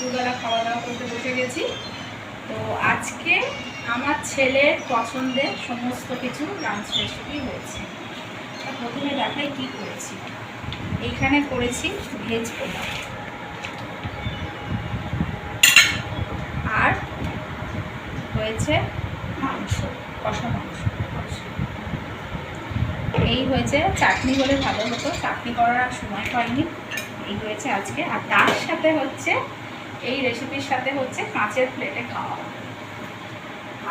দুপুরবেলা খাওয়া দাওয়া করতে বসে গেছি। তো আজকে আমার ছেলের পছন্দের সমস্ত কিছু লাঞ্চ রেসিপি হয়েছে। প্রথমে দেখাই কি করেছি। এইখানে করেছি ভেজ পোলাও, আর হয়েছে মাংস, কষা মাংস। এই হয়েছে চাটনি হলে ভালো হতো, চাটনি করার আর সময় পাইনি। এই হয়েছে আজকে। আর তার সাথে হচ্ছে এই রেসিপির সাথে হচ্ছে কাঁচের প্লেটে খাওয়া।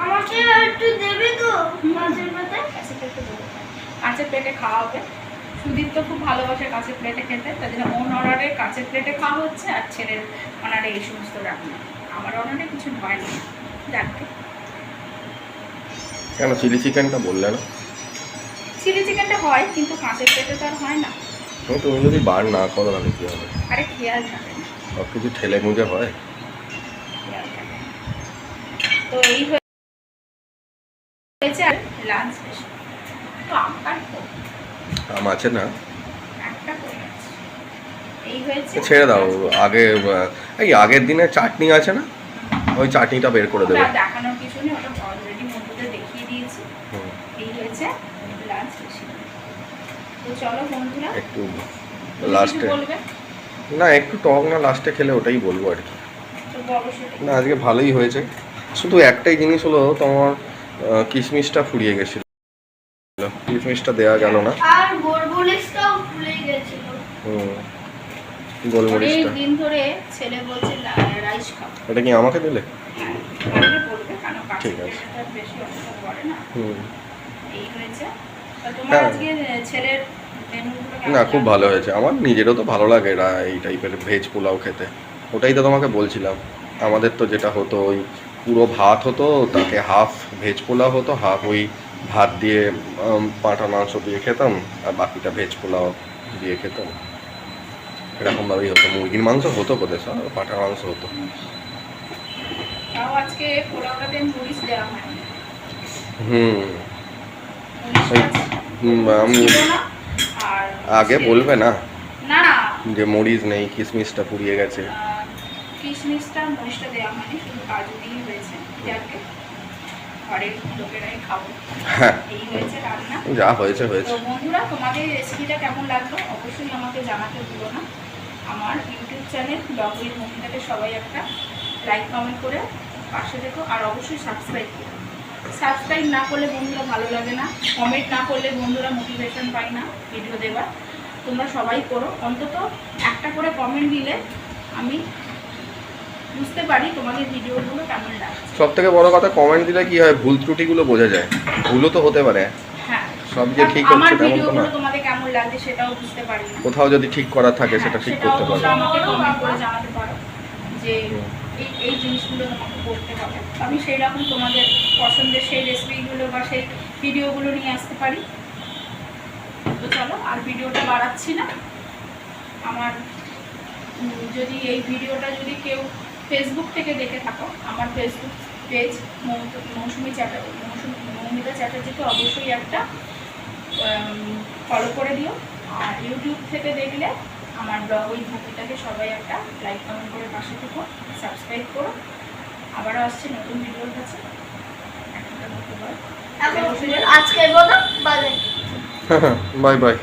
আমাকে একটু দেবে তো মাছের প্লেটে? কাঁচের প্লেটে খাওয়া হবে। সুদীপ তো খুব ভালোবাসে কাঁচের প্লেটে খেতে, তাই জন্য ওর অর্ডারে কাঁচের প্লেটে খাওয়া হচ্ছে, আর ছেলের অর্ডারে এই সমস্ত রান্না। আমার অর্ডারে কিছু হয় না। যাকে কেন চিলি চিকেনটা বললে না? চিলি চিকেনটা হয়, কিন্তু কাঁচের প্লেটে তো আর হয় না। তুমি যদি বার না করো তাহলে কি হবে? আরে খেয়াল থাকে না, সব কিছু ঠেলে মুজে হয়। খেয়াল থাকে। তো এই হয়েছে আর লাঞ্চ রেসিপি। তো আমার আম আছে না? একটা করে আছে। এই হয়েছে। ছেড়ে দাও, আগে এই আগের দিনের চাটনি আছে না, ওই চাটনিটা বের করে দেবে। দেখানোর কিছু নেই, ওটা অলরেডি বন্ধুদের দেখিয়ে দিয়েছি। এই হয়েছে লাঞ্চ রেসিপি। তো চলো বন্ধুরা একটু লাস্টে না, একটু টক না লাস্টে খেলে ওটাই বলবো আর কি। না আজকে ভালোই হয়েছে, শুধু একটাই জিনিস হলো তোমার কিশমিশটা ফুরিয়ে গেছিল, কিশমিশটা দেওয়া গেল না, আর গোলমরিচটাও ফুলে গেছিল। গোলমরিচটা দিন ধরে ছেলে বলছে রাইস খাও। এটা কি আমাকে দিলে? বলবে কেন, ঠিক আছে। বেশি অসুবিধা করে না। এই হয়েছে। তোমার হ্যাঁ। আজকে ছেলের মেনুগুলো না খুব ভালো হয়েছে, আমার নিজেরও তো ভালো লাগে এরা এই টাইপের ভেজ পোলাও খেতে। ওটাই তো তোমাকে বলছিলাম, আমাদের তো যেটা হতো ওই পুরো ভাত হতো, তাকে হাফ ভেজ পোলাও হতো, হাফ ওই ভাত দিয়ে পাঁঠা মাংস দিয়ে খেতাম, আর বাকিটা ভেজ পোলাও দিয়ে খেতাম। এরকমভাবেই হতো। মুরগির মাংস হতো কোথায়, সব পাঁঠার মাংস হতো। তাও আজকে পোলাওটাতে মরিচ দেওয়া হয়। আমি আর আগে বলবে না না যে মরিচ নেই, কিশমিশটা পুড়িয়ে গেছে। কিশমিশটা মরিচটা দেওয়া হয়নি, শুধু কাজু দিয়েই হয়েছে। যাকে ঘরের লোকেরাই খাবো। হ্যাঁ, এই হয়েছে রান্না। যা হয়েছে হয়েছে। তো বন্ধুরা, তোমাদের রেসিপিটা কেমন লাগলো অবশ্যই আমাকে জানাতে ভুলো না। আমার ইউটিউব চ্যানেল ব্লগ উইথ মৌমিতাকে সবাই একটা লাইক কমেন্ট করে পাশে দেখো, আর অবশ্যই সাবস্ক্রাইব করো। সাবস্ক্রাইব না করলে বন্ধুরা ভালো লাগে না, কমেন্ট না করলে বন্ধুরা মোটিভেশন পায় না ভিডিও দেওয়ার। তোমরা সবাই করো, অন্তত একটা করে কমেন্ট দিলে আমি বুঝতে পারি তোমাদের ভিডিওগুলো কেমন লাগে। সব থেকে বড় কথা, কমেন্ট দিলে কি হয়, ভুল ত্রুটিগুলো বোঝা যায়। ভুলও তো হতে পারে, হ্যাঁ, সব যে ঠিক হচ্ছে তেমন তো না। তোমাদের কেমন লাগছে সেটাও বুঝতে পারি না। কোথাও যদি ঠিক করা থাকে সেটা ঠিক করতে পারো। আমাকে কমেন্ট করে জানাতে পারো যে এই জিনিসগুলো তোমাকে করতে হবে, আমি সেই রকম তোমাদের পছন্দের সেই রেসিপিগুলো বা সেই ভিডিওগুলো নিয়ে আসতে পারি। তো চলো আর ভিডিওটা বাড়াচ্ছি না। আমার যদি এই ভিডিওটা যদি কেউ ফেসবুক থেকে দেখে থাকো, আমার ফেসবুক পেজ মৌমিতা চ্যাটার্জিকে অবশ্যই একটা ফলো করে দিও। আর ইউটিউব থেকে দেখলে আমার ব্লগ উইথ মৌমিতাকে সবাই একটা লাইক কমেন্ট করে পাশে থেকো, সাবস্ক্রাইব করো। আবারও আসছে নতুন ভিডিওর কাছে। আজকে বলো বাই বাই বাই।